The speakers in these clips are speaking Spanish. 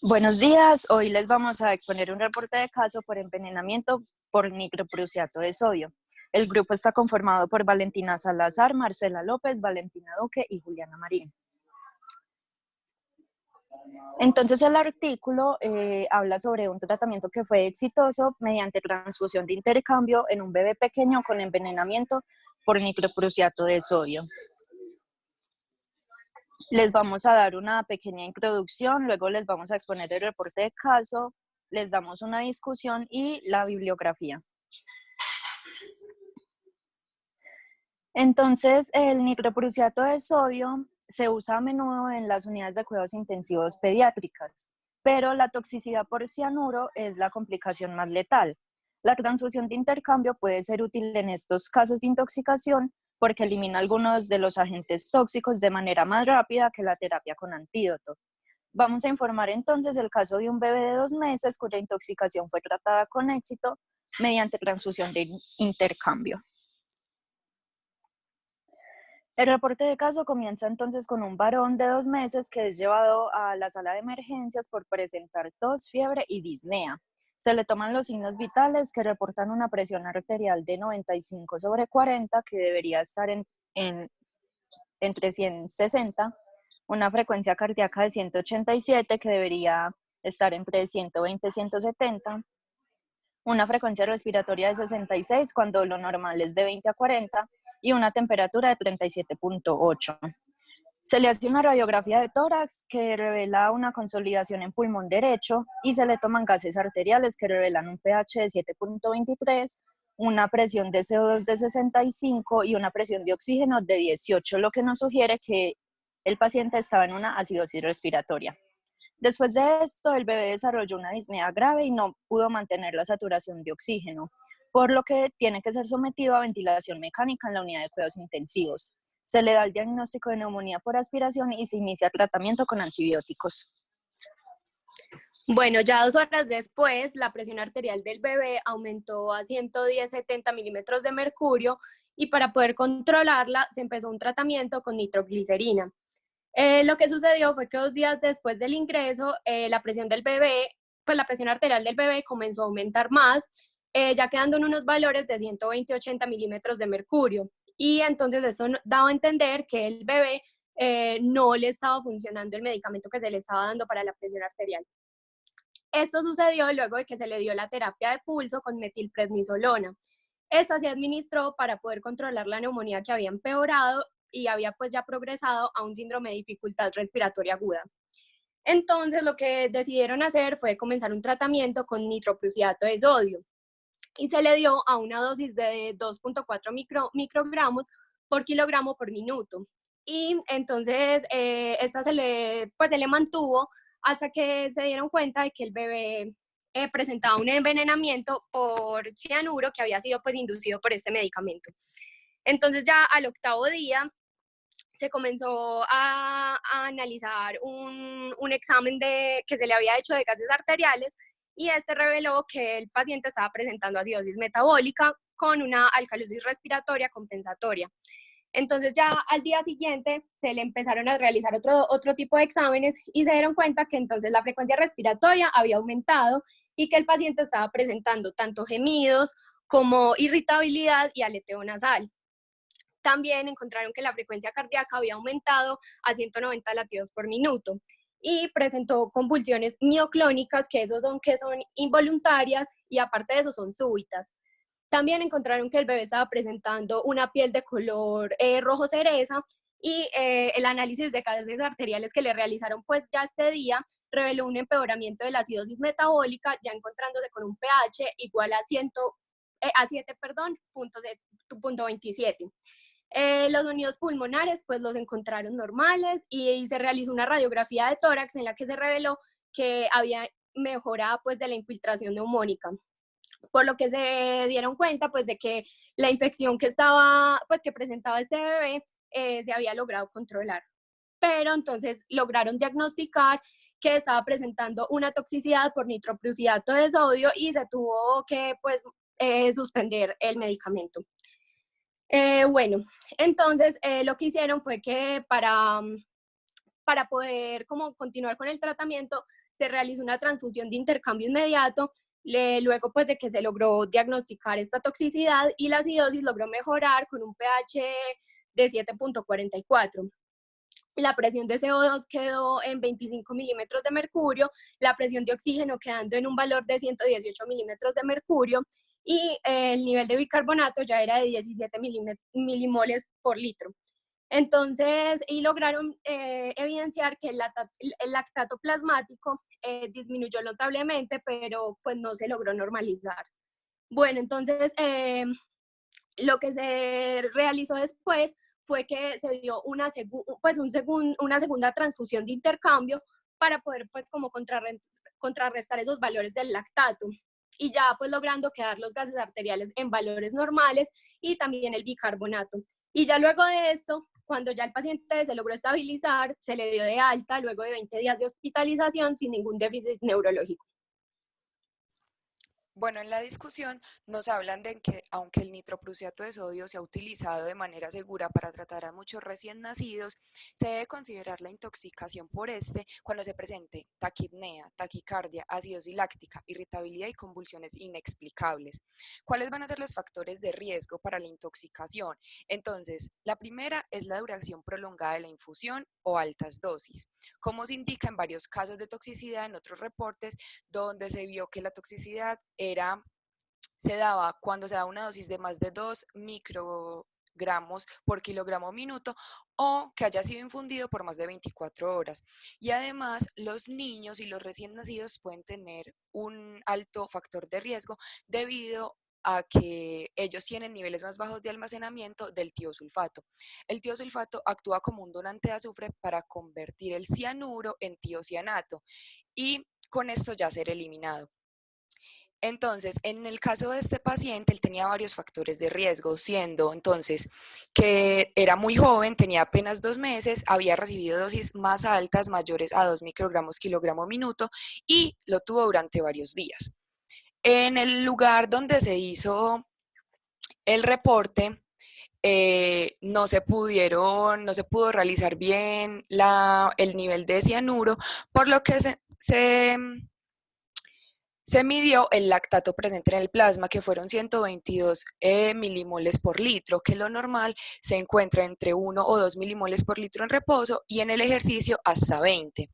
Buenos días, hoy les vamos a exponer un reporte de caso por envenenamiento por nitroprusiato de sodio. El grupo está conformado por Valentina Salazar, Marcela López, Valentina Duque y Juliana Marín. Entonces el artículo habla sobre un tratamiento que fue exitoso mediante transfusión de intercambio en un bebé pequeño con envenenamiento por nitroprusiato de sodio. Les vamos a dar una pequeña introducción, luego les vamos a exponer el reporte de caso, les damos una discusión y la bibliografía. Entonces, el nitroprusiato de sodio se usa a menudo en las unidades de cuidados intensivos pediátricas, pero la toxicidad por cianuro es la complicación más letal. La transfusión de intercambio puede ser útil en estos casos de intoxicación porque elimina algunos de los agentes tóxicos de manera más rápida que la terapia con antídoto. Vamos a informar entonces el caso de un bebé de 2 meses cuya intoxicación fue tratada con éxito mediante transfusión de intercambio. El reporte de caso comienza entonces con un varón de 2 meses que es llevado a la sala de emergencias por presentar tos, fiebre y disnea. Se le toman los signos vitales que reportan una presión arterial de 95/40 que debería estar entre 160, una frecuencia cardíaca de 187 que debería estar entre 120 y 170, una frecuencia respiratoria de 66 cuando lo normal es de 20 a 40 y una temperatura de 37.8. Se le hace una radiografía de tórax que revela una consolidación en pulmón derecho y se le toman gases arteriales que revelan un pH de 7.23, una presión de CO2 de 65 y una presión de oxígeno de 18, lo que nos sugiere que el paciente estaba en una acidosis respiratoria. Después de esto, el bebé desarrolló una disnea grave y no pudo mantener la saturación de oxígeno, por lo que tiene que ser sometido a ventilación mecánica en la unidad de cuidados intensivos. Se le da el diagnóstico de neumonía por aspiración y se inicia tratamiento con antibióticos. Bueno, ya 2 horas después, la presión arterial del bebé aumentó a 110/70 milímetros de mercurio y para poder controlarla se empezó un tratamiento con nitroglicerina. Lo que sucedió fue que 2 días después del ingreso, la presión del bebé, pues la presión arterial del bebé comenzó a aumentar más, ya quedando en unos valores de 120/80 milímetros de mercurio. Y entonces eso daba a entender que el bebé no le estaba funcionando el medicamento que se le estaba dando para la presión arterial. Esto sucedió luego de que se le dio la terapia de pulso con metilprednisolona. Esta se administró para poder controlar la neumonía que había empeorado y había pues ya progresado a un síndrome de dificultad respiratoria aguda. Entonces lo que decidieron hacer fue comenzar un tratamiento con nitroprusiato de sodio y se le dio a una dosis de 2.4 microgramos por kilogramo por minuto. Y entonces esta se le mantuvo hasta que se dieron cuenta de que el bebé presentaba un envenenamiento por cianuro que había sido pues inducido por este medicamento. Entonces ya al 8º día se comenzó a analizar un examen que se le había hecho de gases arteriales y este reveló que el paciente estaba presentando acidosis metabólica con una alcalosis respiratoria compensatoria. Entonces ya al día siguiente se le empezaron a realizar otro tipo de exámenes y se dieron cuenta que entonces la frecuencia respiratoria había aumentado y que el paciente estaba presentando tanto gemidos como irritabilidad y aleteo nasal. También encontraron que la frecuencia cardíaca había aumentado a 190 latidos por minuto y presentó convulsiones mioclónicas, que son involuntarias y aparte de eso son súbitas. También encontraron que el bebé estaba presentando una piel de color rojo cereza y el análisis de gases arteriales que le realizaron pues ya este día reveló un empeoramiento de la acidosis metabólica, ya encontrándose con un pH igual a 7.27. Los sonidos pulmonares pues los encontraron normales y se realizó una radiografía de tórax en la que se reveló que había mejora pues de la infiltración neumónica, por lo que se dieron cuenta pues de que la infección que presentaba este bebé se había logrado controlar. Pero entonces lograron diagnosticar que estaba presentando una toxicidad por nitroprusiato de sodio y se tuvo que pues suspender el medicamento. Bueno, entonces lo que hicieron fue que para poder como continuar con el tratamiento, se realizó una transfusión de intercambio inmediato, luego pues de que se logró diagnosticar esta toxicidad y la acidosis logró mejorar con un pH de 7.44. La presión de CO2 quedó en 25 milímetros de mercurio, la presión de oxígeno quedando en un valor de 118 milímetros de mercurio y el nivel de bicarbonato ya era de 17 milimoles por litro. Entonces, y lograron evidenciar que el lactato plasmático disminuyó notablemente, pero pues no se logró normalizar. Bueno, entonces lo que se realizó después fue que se dio una segunda transfusión de intercambio para poder pues como contrarrestar esos valores del lactato y ya pues logrando quedar los gases arteriales en valores normales y también el bicarbonato. Y ya luego de esto, cuando ya el paciente se logró estabilizar, se le dio de alta luego de 20 días de hospitalización sin ningún déficit neurológico. Bueno, en la discusión nos hablan de que aunque el nitroprusiato de sodio se ha utilizado de manera segura para tratar a muchos recién nacidos, se debe considerar la intoxicación por este cuando se presente taquipnea, taquicardia, acidosis láctica, irritabilidad y convulsiones inexplicables. ¿Cuáles van a ser los factores de riesgo para la intoxicación? Entonces, la primera es la duración prolongada de la infusión o altas dosis, como se indica en varios casos de toxicidad en otros reportes donde se vio que la toxicidad se daba cuando se da una dosis de más de 2 microgramos por kilogramo minuto o que haya sido infundido por más de 24 horas. Y además, los niños y los recién nacidos pueden tener un alto factor de riesgo debido a que ellos tienen niveles más bajos de almacenamiento del tiosulfato. El tiosulfato actúa como un donante de azufre para convertir el cianuro en tiocianato y con esto ya ser eliminado. Entonces, en el caso de este paciente, él tenía varios factores de riesgo, siendo entonces que era muy joven, tenía apenas 2 meses, había recibido dosis más altas, mayores a 2 microgramos kilogramo minuto, y lo tuvo durante varios días. En el lugar donde se hizo el reporte, no se pudo realizar bien el nivel de cianuro, por lo que se midió el lactato presente en el plasma, que fueron 122 milimoles por litro, que lo normal se encuentra entre 1 o 2 milimoles por litro en reposo y en el ejercicio hasta 20.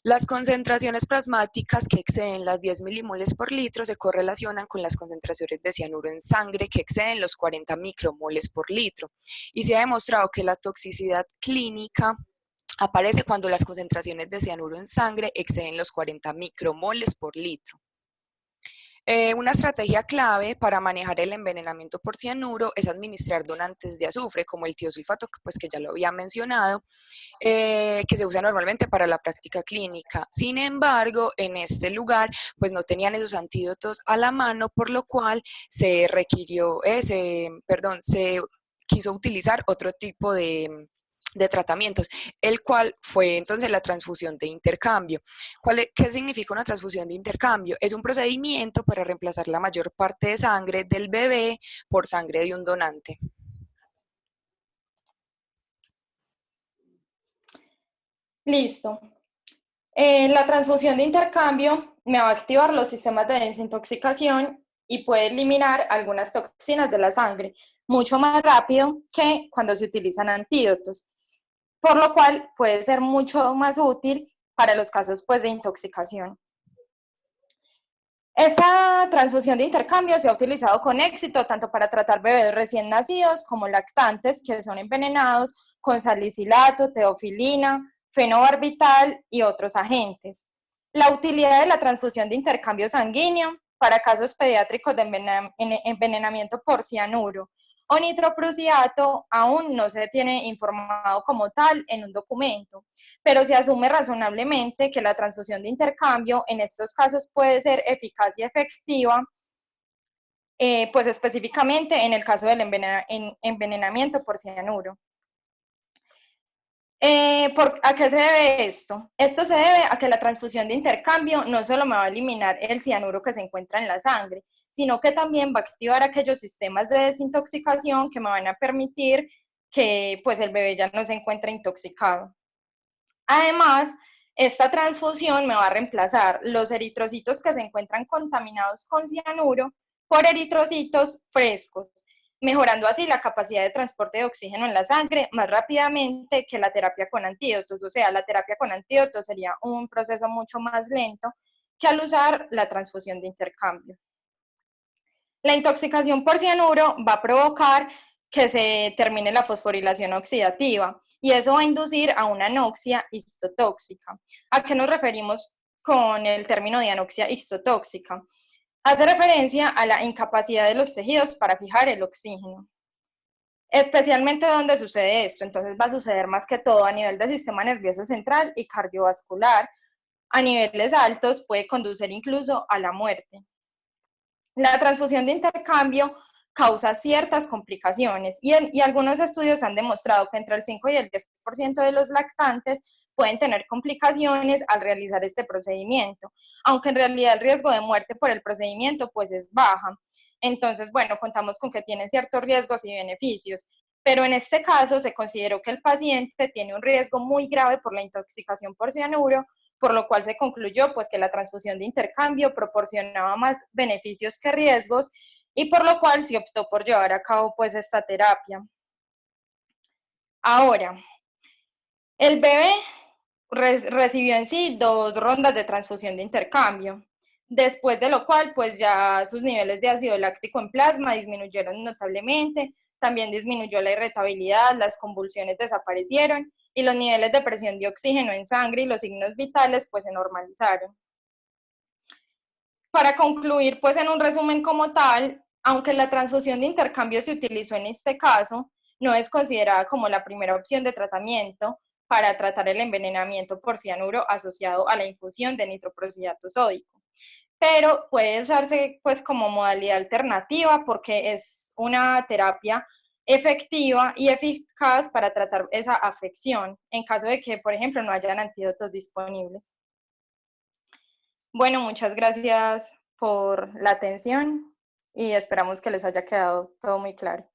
Las concentraciones plasmáticas que exceden las 10 milimoles por litro se correlacionan con las concentraciones de cianuro en sangre que exceden los 40 micromoles por litro. Y se ha demostrado que la toxicidad clínica aparece cuando las concentraciones de cianuro en sangre exceden los 40 micromoles por litro. Una estrategia clave para manejar el envenenamiento por cianuro es administrar donantes de azufre, como el tiosulfato, pues que ya lo había mencionado, que se usa normalmente para la práctica clínica. Sin embargo, en este lugar, pues no tenían esos antídotos a la mano, por lo cual se quiso utilizar otro tipo de tratamientos, el cual fue entonces la transfusión de intercambio. ¿Qué significa una transfusión de intercambio? Es un procedimiento para reemplazar la mayor parte de sangre del bebé por sangre de un donante. Listo. La transfusión de intercambio me va a activar los sistemas de desintoxicación y puede eliminar algunas toxinas de la sangre mucho más rápido que cuando se utilizan antídotos, por lo cual puede ser mucho más útil para los casos pues, de intoxicación. Esta transfusión de intercambio se ha utilizado con éxito tanto para tratar bebés recién nacidos como lactantes que son envenenados con salicilato, teofilina, fenobarbital y otros agentes. La utilidad de la transfusión de intercambio sanguíneo para casos pediátricos de envenenamiento por cianuro o nitroprusiato aún no se tiene informado como tal en un documento, pero se asume razonablemente que la transfusión de intercambio en estos casos puede ser eficaz y efectiva, pues específicamente en el caso del envenenamiento por cianuro. ¿A qué se debe esto? Esto se debe a que la transfusión de intercambio no solo me va a eliminar el cianuro que se encuentra en la sangre, sino que también va a activar aquellos sistemas de desintoxicación que me van a permitir que pues, el bebé ya no se encuentre intoxicado. Además, esta transfusión me va a reemplazar los eritrocitos que se encuentran contaminados con cianuro por eritrocitos frescos, mejorando así la capacidad de transporte de oxígeno en la sangre más rápidamente que la terapia con antídotos. O sea, la terapia con antídotos sería un proceso mucho más lento que al usar la transfusión de intercambio. La intoxicación por cianuro va a provocar que se termine la fosforilación oxidativa y eso va a inducir a una anoxia histotóxica. ¿A qué nos referimos con el término de anoxia histotóxica? Hace referencia a la incapacidad de los tejidos para fijar el oxígeno. Especialmente donde sucede esto, entonces va a suceder más que todo a nivel del sistema nervioso central y cardiovascular. A niveles altos puede conducir incluso a la muerte. La transfusión de intercambio causa ciertas complicaciones y algunos estudios han demostrado que entre el 5 y el 10% de los lactantes pueden tener complicaciones al realizar este procedimiento, aunque en realidad el riesgo de muerte por el procedimiento pues es baja. Entonces, bueno, contamos con que tiene ciertos riesgos y beneficios, pero en este caso se consideró que el paciente tiene un riesgo muy grave por la intoxicación por cianuro, por lo cual se concluyó pues que la transfusión de intercambio proporcionaba más beneficios que riesgos y por lo cual se optó por llevar a cabo pues esta terapia. Ahora, el bebé recibió en sí 2 rondas de transfusión de intercambio, después de lo cual pues ya sus niveles de ácido láctico en plasma disminuyeron notablemente, también disminuyó la irritabilidad, las convulsiones desaparecieron y los niveles de presión de oxígeno en sangre y los signos vitales pues se normalizaron. Para concluir, pues en un resumen como tal, aunque la transfusión de intercambio se utilizó en este caso, no es considerada como la primera opción de tratamiento para tratar el envenenamiento por cianuro asociado a la infusión de nitroprusidato sódico. Pero puede usarse pues como modalidad alternativa porque es una terapia efectiva y eficaz para tratar esa afección en caso de que, por ejemplo, no hayan antídotos disponibles. Bueno, muchas gracias por la atención y esperamos que les haya quedado todo muy claro.